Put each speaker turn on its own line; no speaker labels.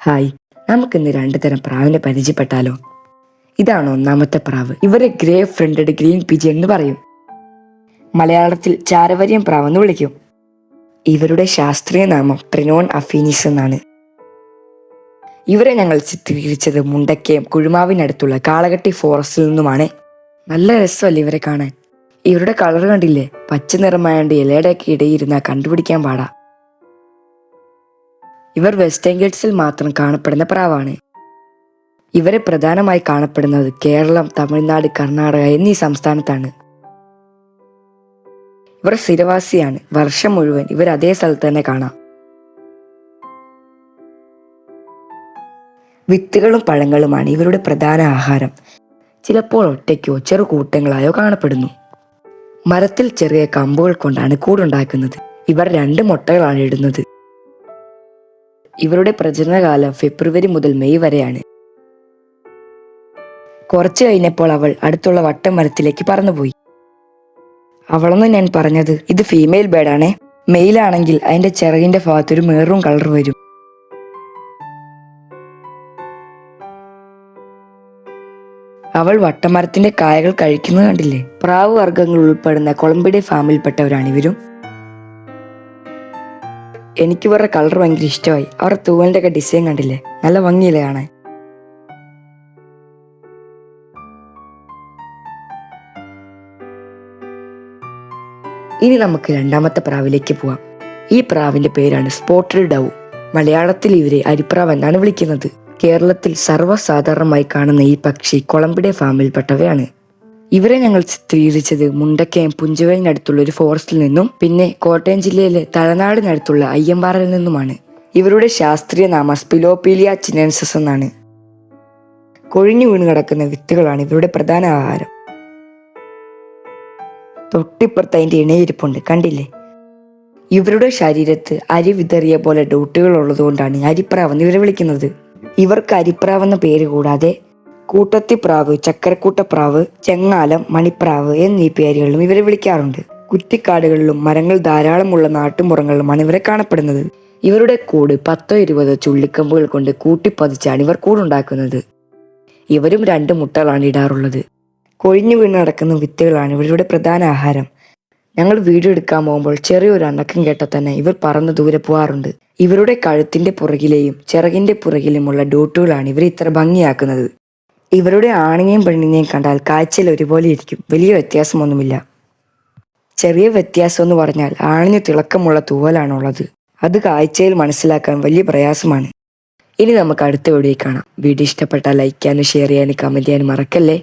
Hi, നമുക്കിന്ന് രണ്ടു തരം പ്രാവിനെ പരിചയപ്പെട്ടാലോ? ഇതാണ് ഒന്നാമത്തെ പ്രാവ്. ഇവരെ ഗ്രേ ഫ്രണ്ടഡ് ഗ്രീൻ പിജൻ എന്ന് പറയും. മലയാളത്തിൽ ചാരവരിയം പ്രാവെന്ന് വിളിക്കും. ഇവരുടെ ശാസ്ത്രീയ നാമം ട്രിനോൺ അഫീനിസ് എന്നാണ്. ഇവരെ ഞങ്ങൾ ചിത്രീകരിച്ചത് മുണ്ടക്കയം കുഴുമാവിനടുത്തുള്ള കാളകെട്ടി ഫോറസ്റ്റിൽ നിന്നുമാണ്. നല്ല രസമല്ലേ ഇവരെ കാണാൻ. ഇവരുടെ കളർ കണ്ടില്ലേ? പച്ച നിറമായോണ്ട് ഇലയുടെയൊക്കെ ഇടയിരുന്നാൽ കണ്ടുപിടിക്കാൻ പാടാ. ഇവർ വെസ്റ്റേൺ ഗട്ട്സിൽ മാത്രം കാണപ്പെടുന്ന പ്രാവാണ്. ഇവരെ പ്രധാനമായി കാണപ്പെടുന്നത് കേരളം, തമിഴ്നാട്, കർണാടക എന്നീ സംസ്ഥാനത്താണ്. ഇവർ സ്ഥിരവാസിയാണ്. വർഷം മുഴുവൻ ഇവർ അതേ സ്ഥലത്ത് തന്നെ കാണാം. വിത്തുകളും പഴങ്ങളുമാണ് ഇവരുടെ പ്രധാന ആഹാരം. ചിലപ്പോൾ ഒറ്റയ്ക്കോ ചെറു കൂട്ടങ്ങളായോ കാണപ്പെടുന്നു. മരത്തിൽ ചെറിയ കമ്പുകൾ കൊണ്ടാണ് കൂടുണ്ടാക്കുന്നത്. ഇവർ 2 മുട്ടകളാണ് ഇടുന്നത്. ഇവരുടെ പ്രജനനകാലം ഫെബ്രുവരി മുതൽ മെയ് വരെയാണ്. കുറച്ചു കഴിഞ്ഞപ്പോൾ അവൾ അടുത്തുള്ള വട്ടമരത്തിലേക്ക് പറന്നുപോയി. അവളെന്ന് ഞാൻ പറഞ്ഞത് ഇത് ഫീമെയിൽ ബേർഡാണേ. മെയിലാണെങ്കിൽ അതിന്റെ ചിറകിന്റെ ഭാഗത്തൊരു മെറൂൺ കളർ വരും. അവൾ വട്ടമരത്തിന്റെ കായകൾ കഴിക്കുന്നത് കണ്ടില്ലേ? പ്രാവ് വർഗ്ഗങ്ങൾ ഉൾപ്പെടുന്ന കൊളംബിഡേ ഫാമിൽപ്പെട്ടവരാണ് ഇവരും. എനിക്ക് ഇവരുടെ കളർ ഭയങ്കര ഇഷ്ടമായി. അവരുടെ തൂവലിന്റെ ഒക്കെ ഡിസൈൻ കണ്ടില്ലേ? നല്ല ഭംഗിയില്ലേ കാണാൻ. ഇനി നമുക്ക് രണ്ടാമത്തെ പ്രാവിലേക്ക് പോവാം. ഈ പ്രാവിന്റെ പേരാണ് സ്പോട്ടഡ് ഡൗ. മലയാളത്തിൽ ഇവരെ അരിപ്രാവ് എന്നാണ് വിളിക്കുന്നത്. കേരളത്തിൽ സർവ്വസാധാരണമായി കാണുന്ന ഈ പക്ഷി കൊളംബിഡേ ഫാമിൽപ്പെട്ടവയാണ്. ഇവരെ ഞങ്ങൾ ചിത്രീകരിച്ചത് മുണ്ടക്കയം പുഞ്ചവലിനടുത്തുള്ള ഒരു ഫോറസ്റ്റിൽ നിന്നും പിന്നെ കോട്ടയം ജില്ലയിലെ തലനാടിനടുത്തുള്ള അയ്യമ്പാറയിൽ നിന്നുമാണ്. ഇവരുടെ ശാസ്ത്രീയ നാമം സ്പിലോപീലിയ ചിനൻസസ് എന്നാണ്. കൊഴിഞ്ഞു വീണ് കിടക്കുന്ന വിത്തുകളാണ് ഇവരുടെ പ്രധാന ആഹാരം. തൊട്ടിപ്പുറത്ത് അതിന്റെ ഇണയിരിപ്പുണ്ട്, കണ്ടില്ലേ? ഇവരുടെ ശരീരത്ത് അരി വിതറിയ പോലെ ഡോട്ടുകൾ ഉള്ളതുകൊണ്ടാണ് അരിപ്രാവെന്ന് ഇവരെ വിളിക്കുന്നത്. ഇവർക്ക് അരിപ്രാവെന്ന പേര് കൂടാതെ കൂട്ടത്തിപ്രാവ്, ചക്കരക്കൂട്ടപ്രാവ്, ചെങ്ങാലം, മണിപ്രാവ് എന്നീ പേരുകളിലും ഇവരെ വിളിക്കാറുണ്ട്. കുറ്റിക്കാടുകളിലും മരങ്ങൾ ധാരാളമുള്ള നാട്ടുമ്പുറങ്ങളിലുമാണ് ഇവരെ കാണപ്പെടുന്നത്. ഇവരുടെ കൂട് 10-20 ചുള്ളിക്കമ്പുകൾ കൊണ്ട് കൂട്ടിപ്പതിച്ചാണ് ഇവർ കൂടുണ്ടാക്കുന്നത്. ഇവരും 2 മുട്ടകളാണ് ഇടാറുള്ളത്. കൊഴിഞ്ഞു വീണ് നടക്കുന്ന വിത്തുകളാണ് ഇവരുടെ പ്രധാന ആഹാരം. ഞങ്ങൾ വീഡിയോ എടുക്കാൻ പോകുമ്പോൾ ചെറിയൊരു അനക്കം കേട്ടാൽ തന്നെ ഇവർ പറന്ന് ദൂരെ പോകാറുണ്ട്. ഇവരുടെ കഴുത്തിന്റെ പുറകിലെയും ചിറകിന്റെ പുറകിലുമുള്ള ഡോട്ടുകളാണ് ഇവരെ ഇത്ര ഭംഗിയാക്കുന്നത്. ഇവരുടെ ആണിനെയും പെണ്ണിനെയും കണ്ടാൽ കാഴ്ചയിൽ ഒരുപോലെ ഇരിക്കും. വലിയ വ്യത്യാസമൊന്നുമില്ല. ചെറിയ വ്യത്യാസം എന്ന് പറഞ്ഞാൽ ആണിന് തിളക്കമുള്ള തൂവലാണുള്ളത്. അത് കാഴ്ചയിൽ മനസ്സിലാക്കാൻ വലിയ പ്രയാസമാണ്. ഇനി നമുക്ക് അടുത്ത വീഡിയോയിൽ കാണാം. വീഡിയോ ഇഷ്ടപ്പെട്ടാൽ ലൈക്ക് ചെയ്യാനും ഷെയർ ചെയ്യാനും കമന്റ് ചെയ്യാനും മറക്കല്ലേ.